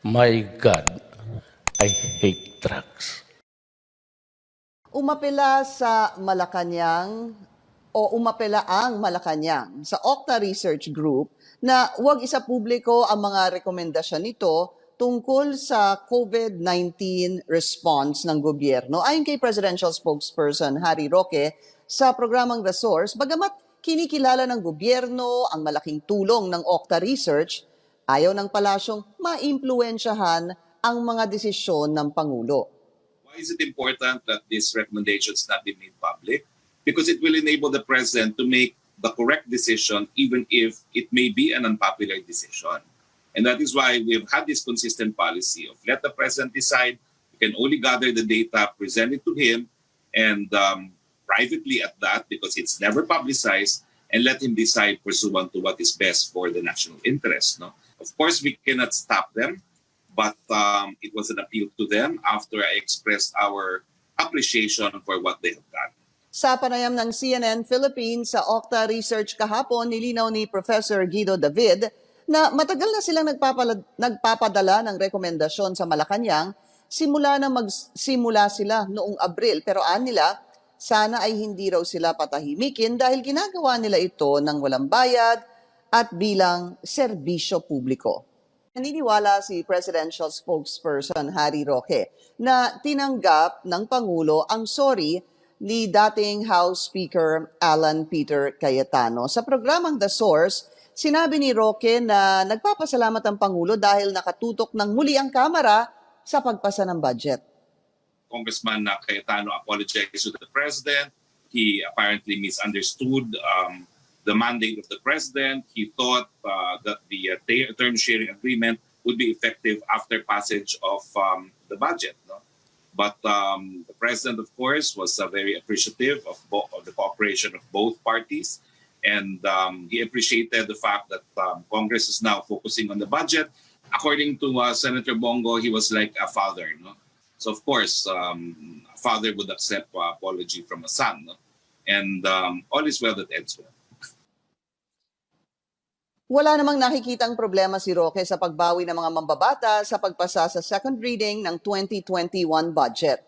My God, I hate drugs. Umapela sa Malacanang o umapela ang Malacanang sa Octa Research Group na huwag isapubliko ang mga rekomendasyon nito tungkol sa COVID-19 response ng gobyerno. Ayon kay Presidential Spokesperson Harry Roque sa programang The Source, bagamat kinikilala ng gobyerno ang malaking tulong ng Octa Research, ayaw ng palasyong maimpluwensyahan ang mga desisyon ng Pangulo. Why is it important that these recommendations not be made public? Because it will enable the President to make the correct decision even if it may be an unpopular decision. And that is why we have had this consistent policy of let the President decide. We can only gather the data, present it to him, and privately at that, because it's never publicized, and let him decide pursuant to what is best for the national interest. No? Of course, we cannot stop them. But it was an appeal to them after I expressed our appreciation for what they have done. Sa panayam ng CNN Philippines sa Octa Research kahapon, nilinaw ni Professor Guido David na matagal na silang nagpapadala ng rekomendasyon sa Malacanang simula na magsimula sila noong Abril. Pero nila, sana ay hindi raw sila patahimikin dahil ginagawa nila ito ng walang bayad at bilang serbisyo publiko. Naniniwala si Presidential Spokesperson Harry Roque na tinanggap ng Pangulo ang sorry ni dating House Speaker Alan Peter Cayetano. Sa programang The Source, sinabi ni Roque na nagpapasalamat ang Pangulo dahil nakatutok ng muli ang Kamara sa pagpasa ng budget. Congressman Cayetano apologized to the President. He apparently misunderstood the mandate of the President. He thought that the term sharing agreement would be effective after passage of the budget. No? But the President, of course, was very appreciative of the cooperation of both parties. And he appreciated the fact that Congress is now focusing on the budget. According to Senator Bongo, he was like a father. No? So, of course, a father would accept apology from a son. No? And all is well that ends well. Wala namang nakikitang problema si Roque sa pagbawi ng mga mambabata sa pagpasa sa second reading ng 2021 budget.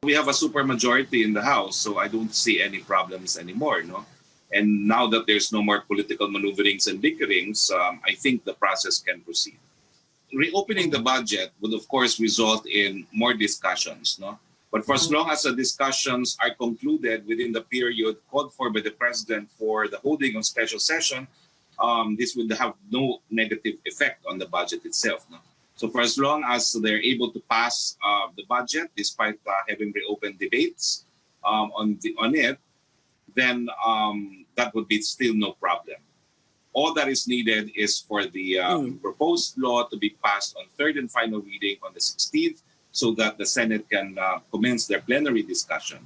We have a supermajority in the House, so I don't see any problems anymore. No? And now that there's no more political maneuverings and bickerings, I think the process can proceed. Reopening the budget would, of course, result in more discussions. No? But for as long as the discussions are concluded within the period called for by the President for the holding of special session, this would have no negative effect on the budget itself. No? So for as long as they're able to pass the budget, despite having reopened debates on it, then that would be still no problem. All that is needed is for the proposed law to be passed on third and final reading on the 16th so that the Senate can commence their plenary discussion.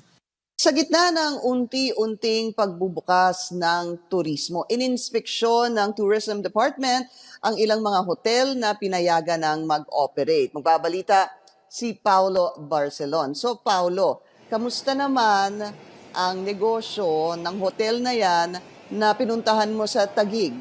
Sa gitna ng unti-unting pagbubukas ng turismo, ininspeksyon ng Tourism Department ang ilang mga hotel na pinayagan ng mag-operate. Magbabalita si Paulo Barcelon. So Paulo, kamusta naman ang negosyo ng hotel na yan na pinuntahan mo sa Taguig?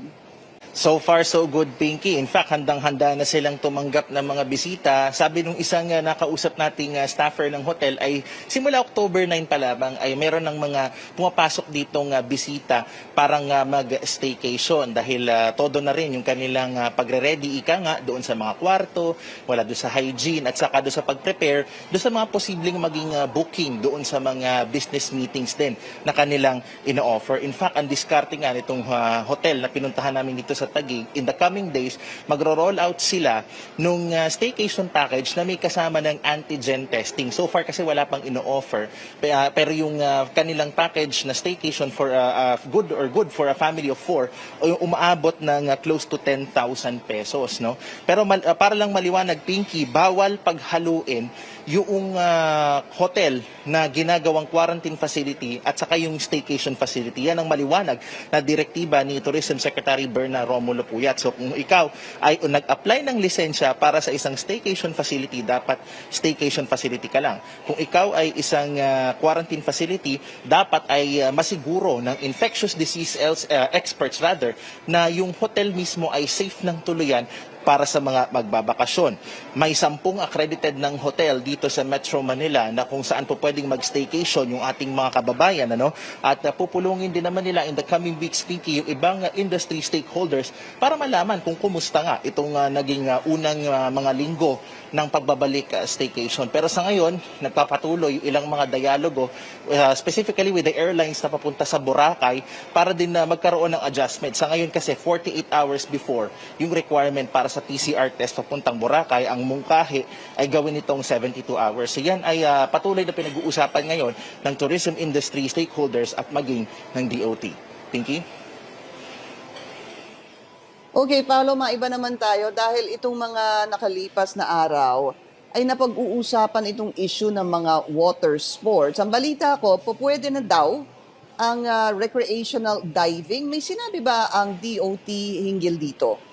So far, so good, Pinky. In fact, handang-handa na silang tumanggap ng mga bisita. Sabi nung isang nakausap nating staffer ng hotel ay simula October 9 pa lamang ay meron ng mga pumapasok ditong bisita parang mag-staycation dahil todo na rin yung kanilang pagre-ready ika nga doon sa mga kwarto, wala doon sa hygiene at saka doon sa pag-prepare, doon sa mga posibleng maging booking doon sa mga business meetings din na kanilang ino-offer. In fact, ang diskarte nga nitong hotel na pinuntahan namin dito sa Taguig, in the coming days, magro-roll out sila nung staycation package na may kasama ng antigen testing. So far kasi wala pang ino-offer, pero yung kanilang package na staycation for good for a family of 4, umaabot ng close to 10,000 pesos. No? Pero para lang maliwanag, Pinky, bawal paghaluin yung hotel na ginagawang quarantine facility at saka yung staycation facility. Yan ang maliwanag na direktiba ni Tourism Secretary Berna Romulo Puyat. So kung ikaw ay nag-apply ng lisensya para sa isang staycation facility, dapat staycation facility ka lang. Kung ikaw ay isang quarantine facility, dapat ay masiguro ng infectious disease experts na yung hotel mismo ay safe ng tuluyan para sa mga magbabakasyon. May 10 accredited ng hotel dito sa Metro Manila na kung saan po pwedeng mag-staycation yung ating mga kababayan. At pupulungin din naman nila in the coming weeks, Pinky, yung ibang industry stakeholders para malaman kung kumusta nga itong naging unang mga linggo ng pagbabalik staycation. Pero sa ngayon, nagpapatuloy yung ilang mga dialogo, specifically with the airlines na papunta sa Boracay para din magkaroon ng adjustment. Sa ngayon kasi 48 hours before yung requirement para sa PCR test papuntang Boracay, ang mungkahi ay gawin itong 72 hours. So yan ay patuloy na pinag-uusapan ngayon ng tourism industry stakeholders at maging ng DOT. Pinky? Okay, Paolo, maiba naman tayo dahil itong mga nakalipas na araw ay napag-uusapan itong issue ng mga water sports. Ang balita ko, pwede na daw ang recreational diving. May sinabi ba ang DOT hinggil dito?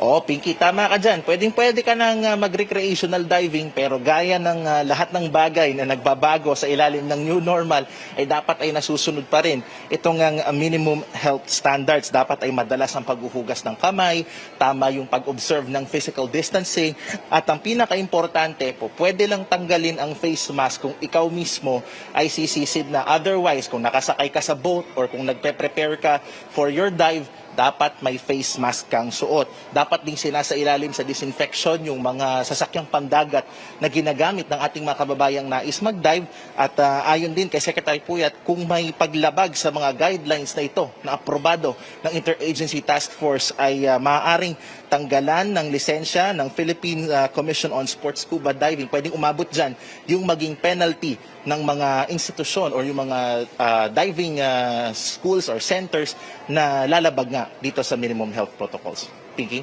Pinky, tama ka dyan. Pwede ka nang mag-recreational diving pero gaya ng lahat ng bagay na nagbabago sa ilalim ng new normal ay dapat ay nasusunod pa rin. Itong minimum health standards, dapat ay madalas ang paghuhugas ng kamay, tama yung pag-observe ng physical distancing, at ang pinaka-importante po, pwede lang tanggalin ang face mask kung ikaw mismo ay sisisid na. Otherwise, kung nakasakay ka sa boat or kung nagpe-prepare ka for your dive, dapat may face mask kang suot. Dapat ding sinasailalim sa disinfection yung mga sasakyang pandagat na ginagamit ng ating mga kababayang nais mag-dive. At ayon din kay Secretary Puyat, kung may paglabag sa mga guidelines na ito na aprobado ng Interagency Task Force ay maaaring tanggalan ng lisensya ng Philippine Commission on Sports Scuba Diving. Pwedeng umabot dyan yung maging penalty ng mga institusyon or yung mga diving schools or centers na lalabag nga dito sa minimum health protocols. Pinky?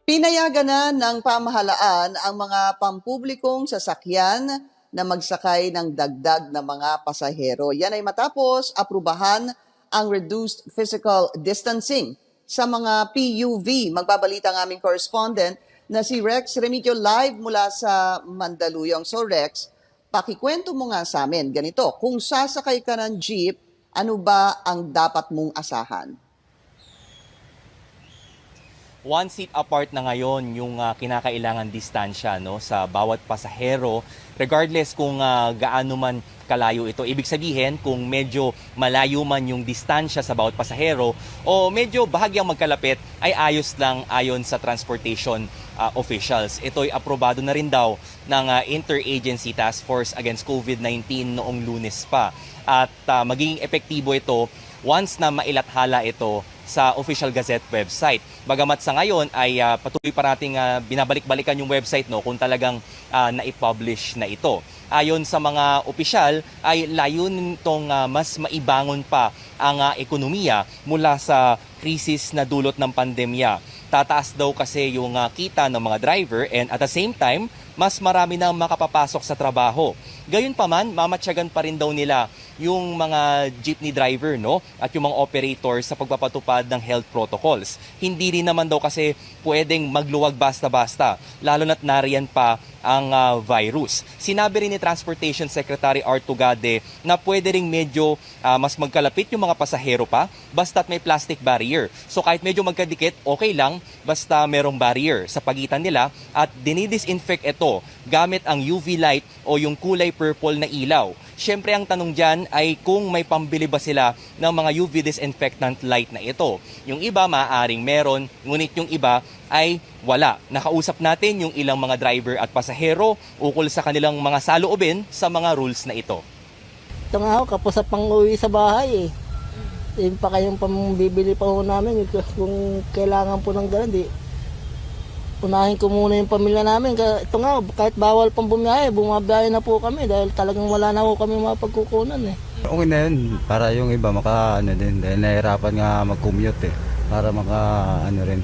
Pinayagan na ng pamahalaan ang mga pampublikong sasakyan na magsakay ng dagdag na mga pasahero. Yan ay matapos aprubahan ang reduced physical distancing sa mga PUV. Magbabalita ang aming correspondent na si Rex Remigio live mula sa Mandaluyong. So Rex, pakikwento mo nga sa amin, ganito, kung sasakay ka ng jeep, ano ba ang dapat mong asahan? 1 seat apart na ngayon yung kinakailangan distansya sa bawat pasahero, regardless kung gaano man kalayo ito. Ibig sabihin, kung medyo malayo man yung distansya sa bawat pasahero o medyo bahagyang magkalapit, ay ayos lang ayon sa transportation officials. Ito ay aprobado na rin daw ng Interagency Task Force Against COVID-19 noong Lunes pa. At magiging epektibo ito once na mailathala ito sa Official Gazette website. Bagamat sa ngayon ay patuloy pa nating binabalik-balikan yung website kung talagang na-publish na ito. Ayon sa mga opisyal ay layunin itong mas maibangon pa ang ekonomiya mula sa krisis na dulot ng pandemya. Tataas daw kasi yung kita ng mga driver and at the same time, mas marami nang makapapasok sa trabaho. Gayunpaman, mamatyagan pa rin daw nila yung mga jeepney driver at yung mga operator sa pagpapatupad ng health protocols. Hindi rin naman daw kasi pwedeng magluwag basta-basta, lalo na't nariyan pa ang virus. Sinabi rin ni Transportation Secretary Art Tugade na pwede ring medyo mas magkalapit yung mga pasahero pa basta't may plastic barrier. So kahit medyo magkadikit, okay lang basta merong barrier sa pagitan nila at dinidisinfect ito gamit ang UV light o yung kulay purple na ilaw. Siyempre ang tanong dyan ay kung may pambili ba sila ng mga UV disinfectant light na ito. Yung iba maaaring meron, ngunit yung iba ay wala. Nakausap natin yung ilang mga driver at pasahero ukol sa kanilang mga saloobin sa mga rules na ito. Ito nga ho, kapos sa pang-uwi sa bahay eh. Yun pa kayong pambibili pa ho namin. Kung kailangan po ng gano'n, unahin ko muna yung pamilya namin. Ito nga, kahit bawal pang bumiyahe, bumabiyahe na po kami dahil talagang wala na po kami mapagkukunan eh. Okay na yun, para yung iba din, dahil nahirapan nga mag-commute para rin.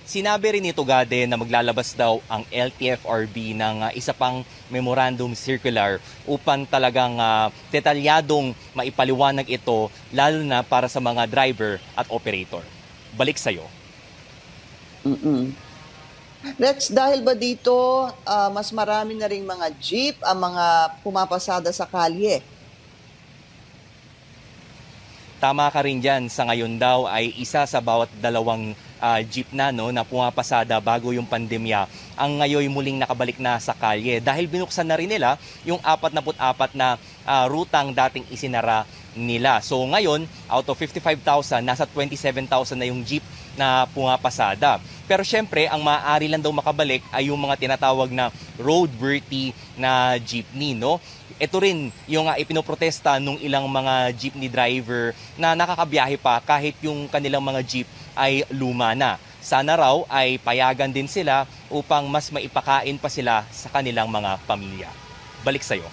Sinabi rin ni Tugade na maglalabas daw ang LTFRB ng isa pang memorandum circular upang talagang detalyadong maipaliwanag ito lalo na para sa mga driver at operator. Balik sa'yo. Rex, dahil ba dito mas marami na ring mga jeep ang mga pumapasada sa kalye? tama ka rin dyan, sa ngayon daw ay isa sa bawat dalawang jeep na pumapasada bago yung pandemya ang ngayon muling nakabalik na sa kalye dahil binuksan na rin nila yung 44 na rutang dating isinara nila. So ngayon, out of 55,000, nasa 27,000 na yung jeep na pumapasada. Pero syempre, ang maaari lang daw makabalik ay yung mga tinatawag na roadworthy na jeepney, no? Ito rin yung ipinoprotesta nung ilang mga jeepney driver na nakakabiyahe pa kahit yung kanilang mga jeep ay luma na. Sana raw ay payagan din sila upang mas maipakain pa sila sa kanilang mga pamilya. Balik sa'yo.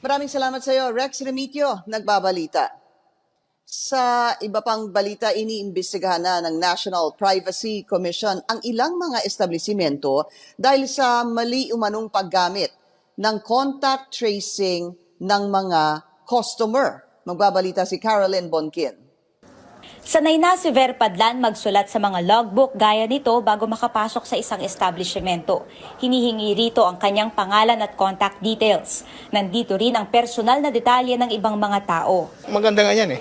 Maraming salamat sa iyo, Rex Remitio, nagbabalita. Sa iba pang balita, iniimbestigahan na ng National Privacy Commission ang ilang mga establisimento dahil sa mali umanong paggamit ng contact tracing ng mga customer. Magbabalita si Caroline Bonkin. Sanay na si Ver Padlan magsulat sa mga logbook gaya nito bago makapasok sa isang establishmento. Hinihingi rito ang kanyang pangalan at contact details. Nandito rin ang personal na detalye ng ibang mga tao. Maganda nga yan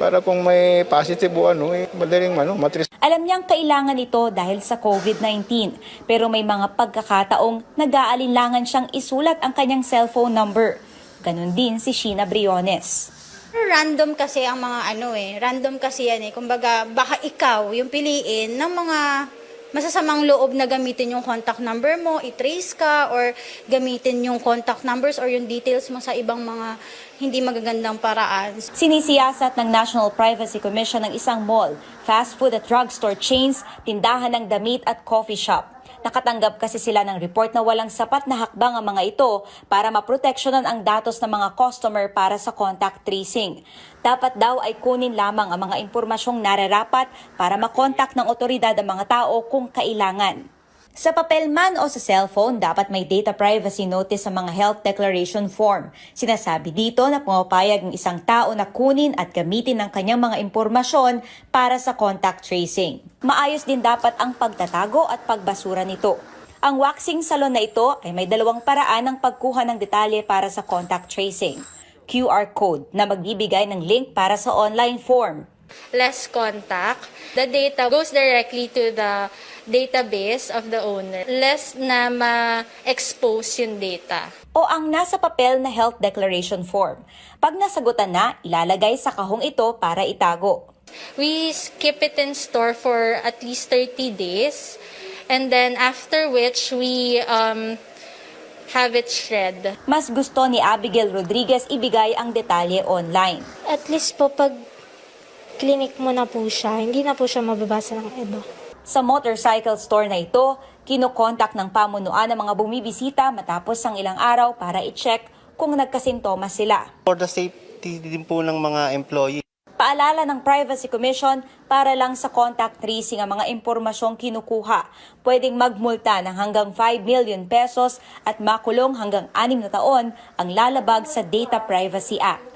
para kung may positive o madaling matris. Alam niyang kailangan ito dahil sa COVID-19. Pero may mga pagkakataong nag-aalinlangan siyang isulat ang kanyang cellphone number. Ganon din si Sheena Briones. Random kasi ang mga random kasi yan Kumbaga, baka ikaw yung piliin ng mga masasamang loob na gamitin yung contact number mo, i-trace ka, or gamitin yung contact numbers or yung details mo sa ibang mga hindi magagandang paraan. Sinisiyasat ng National Privacy Commission ng isang mall, fast food at drugstore chains, tindahan ng damit at coffee shop. Nakatanggap kasi sila ng report na walang sapat na hakbang ang mga ito para maproteksyonan ang datos ng mga customer para sa contact tracing. Dapat daw ay kunin lamang ang mga impormasyong nararapat para makontak ng otoridad ang mga tao kung kailangan. Sa papel man o sa cellphone, dapat may data privacy notice sa mga health declaration form. Sinasabi dito na pumapayag ng isang tao na kunin at gamitin ang kanyang mga impormasyon para sa contact tracing. Maayos din dapat ang pagtatago at pagbasura nito. Ang waxing salon na ito ay may dalawang paraan ng pagkuha ng detalye para sa contact tracing. QR code na magbibigay ng link para sa online form. Less contact. The data goes directly to the database of the owner. Less na ma-expose yung data. O ang nasa papel na health declaration form. Pag nasagutan na, ilalagay sa kahong ito para itago. We keep it in store for at least 30 days. And then after which we have it shred. Mas gusto ni Abigail Rodriguez ibigay ang detalye online. At least po pag clinic mo na po siya, hindi na po siya mababasa ng iba. Sa motorcycle store na ito, kinokontak ng pamunuan ng mga bumibisita matapos ang ilang araw para i-check kung nagkasintomas sila. For the safety din po ng mga employee. Paalala ng Privacy Commission, para lang sa contact tracing ang mga impormasyong kinukuha. Pwedeng magmulta ng hanggang 5 million pesos at makulong hanggang 6 na taon ang lalabag sa Data Privacy Act.